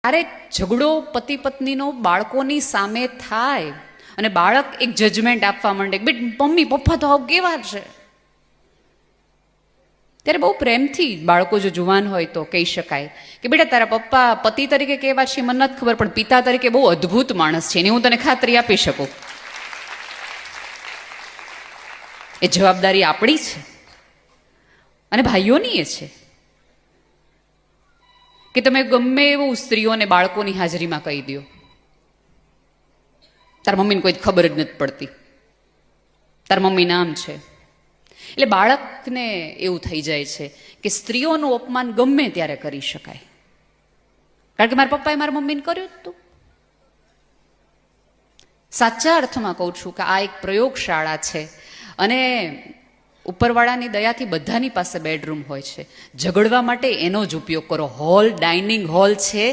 ત્યારે ઝઘડો પતિ પત્નીનો બાળકોની સામે થાય અને બાળક એક જજમેન્ટ આપવા માંડે, બેટ મમ્મી પપ્પા તો આવું કેવા છે, ત્યારે બહુ પ્રેમથી બાળકો જો જુવાન હોય તો કહી શકાય કે બેટા તારા પપ્પા પતિ તરીકે કેવા છે મને નથી ખબર, પણ પિતા તરીકે બહુ અદ્ભુત માણસ છે, એની હું તને ખાતરી આપી શકું. એ જવાબદારી આપણી છે અને ભાઈઓની એ છે કે તમે ગમે એવું સ્ત્રીઓને બાળકોની હાજરીમાં કહી દો, તાર મમ્મીને કોઈ ખબર જ નથી પડતી, તાર મમ્મી નામ છે. એટલે બાળકને એવું થઈ જાય છે કે સ્ત્રીઓનું અપમાન ગમે ત્યારે કરી શકાય, કારણ કે મારા પપ્પાએ મારા મમ્મીને કર્યું જ હતું. સાચા અર્થમાં કહું છું કે આ એક પ્રયોગશાળા છે અને ઉપરવાળાની દયાથી બધાની પાસે બેડરૂમ હોય છે. ઝઘડવા માટે એનો જ ઉપયોગ કરો. હોલ, ડાઇનિંગ હોલ છે